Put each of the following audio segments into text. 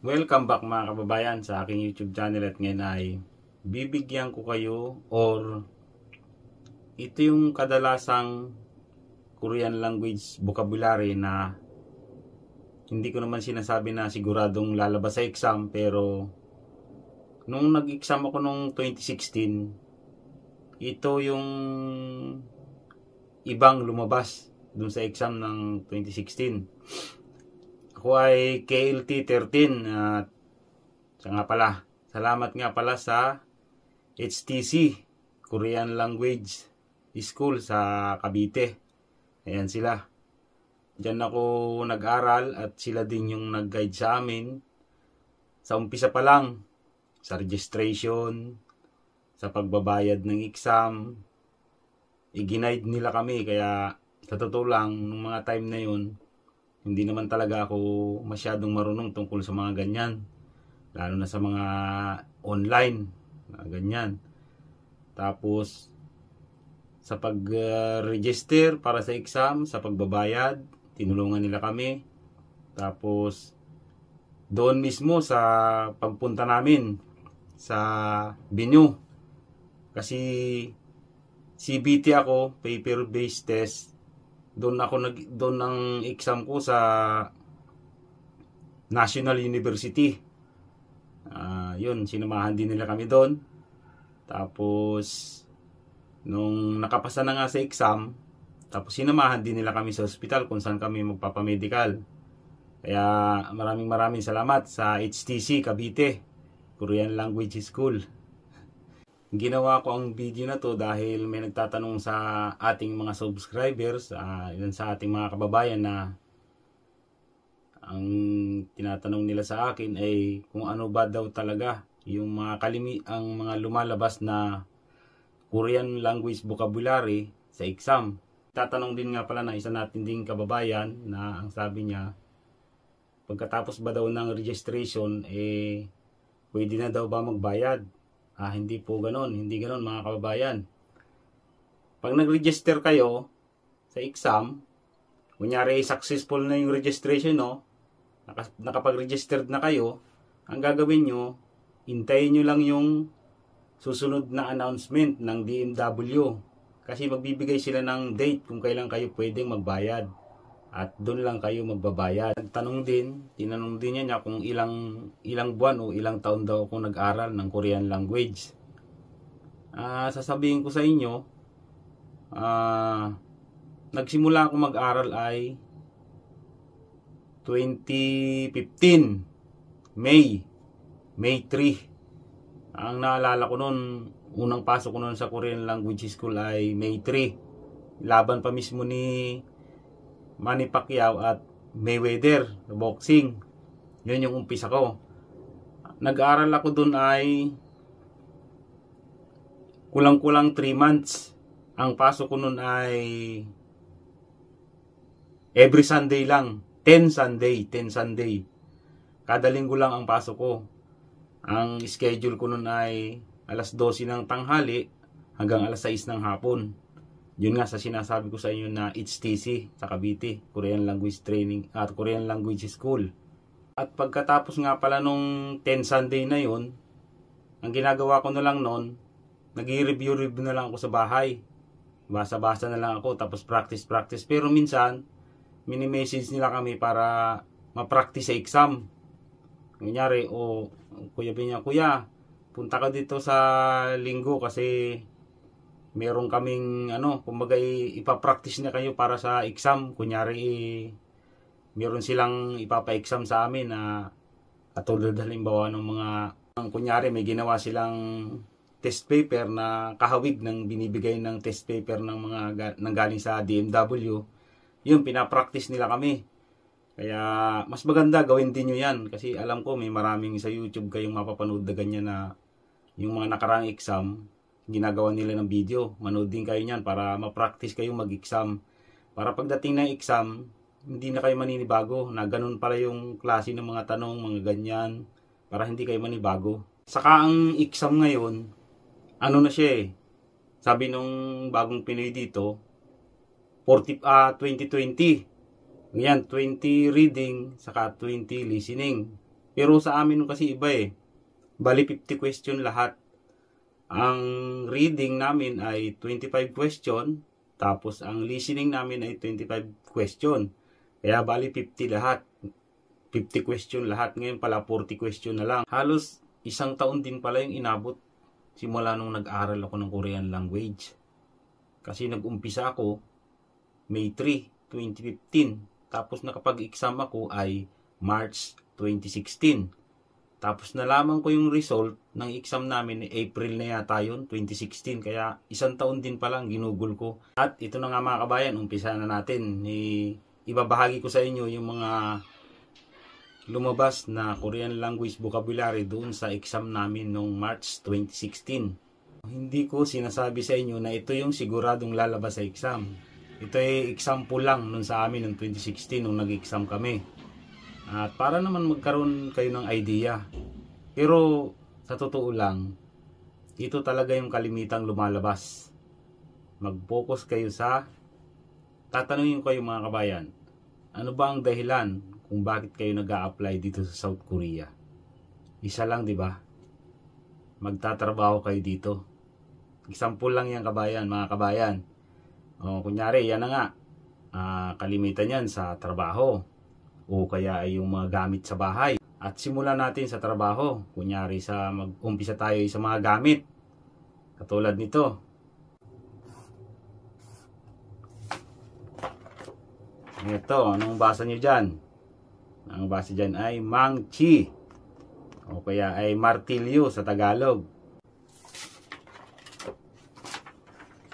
Welcome back mga kababayan sa aking YouTube channel at ngayon ay bibigyan ko kayo or ito yung kadalasang Korean language vocabulary na hindi ko naman sinasabi na siguradong lalabas sa exam, pero nung nag-exam ako nung 2016, ito yung ibang lumabas dun sa exam ng 2016. Ako ay KLT 13 at salamat nga pala sa HTC Korean Language School sa Cavite. Ayan sila. Diyan ako nag-aral at sila din yung nag-guide sa amin. Sa umpisa pa lang, sa registration, sa pagbabayad ng exam, i-guide nila kami. Kaya sa totoo lang, nung mga time na yun, hindi naman talaga ako masyadong marunong tungkol sa mga ganyan. Lalo na sa mga online na ganyan. Tapos, sa pag-register para sa exam, sa pagbabayad, tinulungan nila kami. Tapos, doon mismo sa pagpunta namin sa venue. Kasi CBT ako, paper-based test. Doon ang exam ko sa National University. Yun, sinamahan din nila kami doon. Tapos nung nakapasa na nga sa exam, tapos sinamahan din nila kami sa hospital kung saan kami magpapamedical. Kaya maraming salamat sa HTC Cavite Korean Language School. Ginawa ko ang video na to dahil may nagtatanong sa ating mga subscribers, yun sa ating mga kababayan, na ang tinatanong nila sa akin ay kung ano ba daw talaga yung ang mga lumalabas na Korean language vocabulary sa exam. Tatanong din nga pala na isa natin ding kababayan na ang sabi niya, pagkatapos ba daw ng registration, pwede na daw ba magbayad? Hindi po ganon. Hindi ganon mga kababayan. Pag nag-register kayo sa exam, kunyari successful na yung registration, no? Nakapag-registered na kayo, ang gagawin nyo, hintayin nyo lang yung susunod na announcement ng DMW. Kasi magbibigay sila ng date kung kailan kayo pwedeng magbayad. At doon lang kayo magbabayad. Tinanong din niya kung ilang buwan o ilang taon daw ako nag-aral ng Korean language. Sasabihin ko sa inyo, nagsimula ako mag-aral ay 2015, May 3. Ang naalala ko noon, unang pasok ko noon sa Korean language school ay May 3. Laban pa mismo ni Manny Pacquiao at Mayweather boxing. Yun yung umpisa ko. Nag-aaral ako dun ay kulang-kulang 3 months. Ang pasok ko nun ay every Sunday lang. 10 Sunday. Kada linggo lang ang pasok ko. Ang schedule ko nun ay alas 12 ng tanghali hanggang alas 6 ng hapon. Yun nga sa sinasabi ko sa inyo na HTC sa Cavite, Korean Language Training at Korean Language School. At pagkatapos nga pala nung 10 Sunday na yun, ang ginagawa ko na lang noon, nag-review na lang ako sa bahay. Basa-basa na lang ako, tapos practice. Pero minsan, mini-message nila kami para ma-practice sa exam. Kunyari, kuya, punta ka dito sa linggo kasi meron kaming kumbaga ipapractice na kayo para sa exam. Kunyari meron silang ipapa-exam sa amin na katulad halimbawa ng mga kunyari may ginawa silang test paper na kahawig ng binibigay ng test paper ng mga nanggaling sa DMW. Yun, pinapractice nila kami. Kaya mas maganda gawin din nyo yan kasi alam ko may maraming sa YouTube kayong mapapanood na ganyan na yung mga nakaraang exam ginagawa nila ng video. Manood din kayo niyan para ma-practice kayo mag-exam. Para pagdating ng exam, hindi na kayo maninibago na ganun pala yung klase ng mga tanong, mga ganyan. Para hindi kayo manibago. Saka ang exam ngayon, na siya sabi nung bagong Pinoy dito, 2020. Yan, 20 reading, saka 20 listening. Pero sa amin kasi iba eh. Bali 50 question lahat. Ang reading namin ay 25 question, tapos ang listening namin ay 25 question. Kaya bali 50 lahat. 50 question lahat. Ngayon pala 40 question na lang. Halos isang taon din pala yung inabot simula nung nag-aral ako ng Korean language. Kasi nag-umpisa ako May 3, 2015. Tapos nakapag-exam ako ay March 2016. Tapos nalaman ko yung result ng exam namin April na yata yun, 2016. Kaya isang taon din palang ginugol ko. At ito na nga mga kabayan, umpisa na natin. Ibabahagi ko sa inyo yung mga lumabas na Korean language vocabulary doon sa exam namin noong March 2016. Hindi ko sinasabi sa inyo na ito yung siguradong lalabas sa exam. Ito ay example lang nun sa amin noong 2016 nung nag-exam kami. At para naman magkaroon kayo ng idea. Pero sa totoo lang, ito talaga yung kalimitang lumalabas. Mag-focus kayo sa, tatanungin ko kayo mga kabayan, ano ba ang dahilan kung bakit kayo nag-a-apply dito sa South Korea? Isa lang, di ba? Magtatrabaho kayo dito. Example lang yan kabayan, mga kabayan. O, kunyari, yan na nga. Kalimitan yan sa trabaho. O kaya ay yung mga gamit sa bahay. At simulan natin sa trabaho. Kunyari mag-umpisa tayo sa mga gamit. Katulad nito. Ito, anong basa nyo dyan? Ang basa dyan ay mangchi. O kaya ay martilyo sa Tagalog.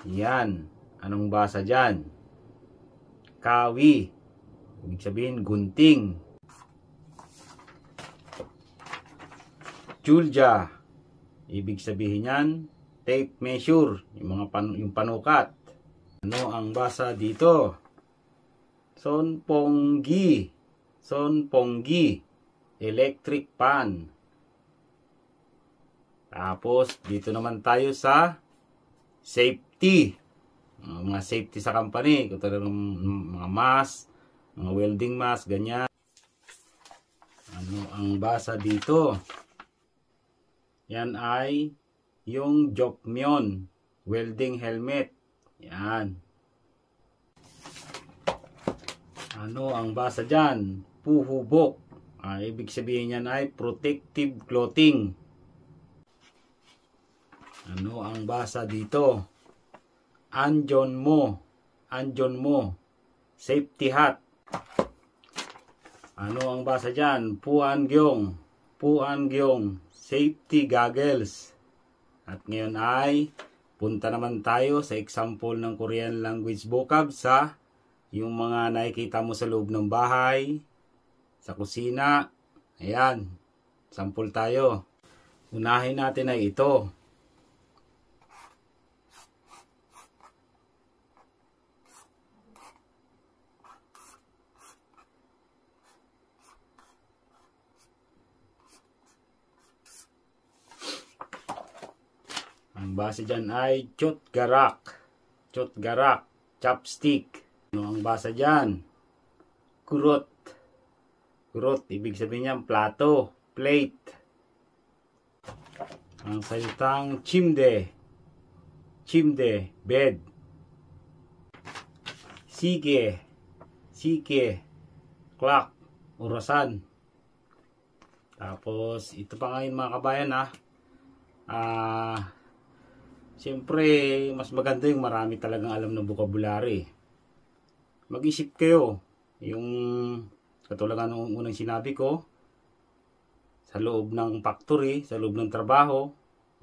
Yan. Anong basa dyan? Kawi. Ibig sabihin, gunting. Julja. Ibig sabihin yan, tape measure. Yung panukat. Ano ang basa dito? Sonponggi. Sonponggi. Electric pan. Tapos, dito naman tayo sa safety. Mga safety sa company. Katulad ng mga mask. Mga welding mask, ganyan. Ano ang basa dito? Yan ay yung Jokmyon welding helmet. Yan. Ano ang basa dyan? Puhubok. Ibig sabihin yan ay protective clothing. Ano ang basa dito? Anjonmo. Anjonmo. Safety hat. Ano ang basa dyan? Puangyong. Puangyong. Safety goggles. At ngayon ay punta naman tayo sa example ng Korean language vocab sa yung mga nakikita mo sa loob ng bahay, sa kusina. Ayan. Sample tayo. Unahin natin ay ito. Ang basa dyan ay chotgarak. Chotgarak. Chopstick. Ano ang basa dyan? Kurot. Kurot. Ibig sabihin niyan plato. Plate. Ang salitang chimde. Chimde. Bed. Sige. Sige. Clock. Orasan. Tapos ito pa ngayon mga kabayan ha. Siyempre, mas maganda yung marami talagang alam ng vocabulary. Mag-isip kayo. Yung katulad ng unang sinabi ko, sa loob ng factory, sa loob ng trabaho,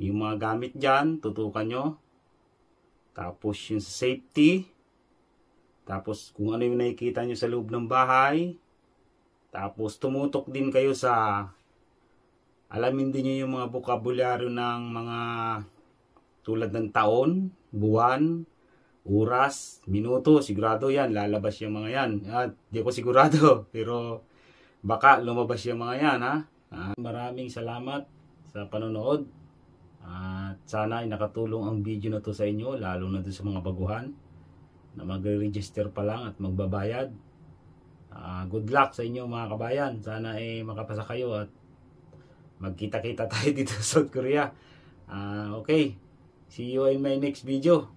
yung mga gamit dyan, tutukan nyo. Tapos yung safety. Tapos kung ano yung nakikita nyo sa loob ng bahay. Tapos tumutok din kayo sa, alamin din nyo yung mga vocabulary ng mga tulad ng taon, buwan, oras, minuto, sigurado yan, lalabas yung mga yan. Di ko sigurado, pero baka lumabas yung mga yan ha. Maraming salamat sa panonood. At sana ay nakatulong ang video na to sa inyo, lalo na sa mga baguhan na magre-register pa lang at magbabayad. Good luck sa inyo mga kabayan. Sana ay makapasa kayo at magkita-kita tayo dito sa South Korea. Okay. See you in my next video.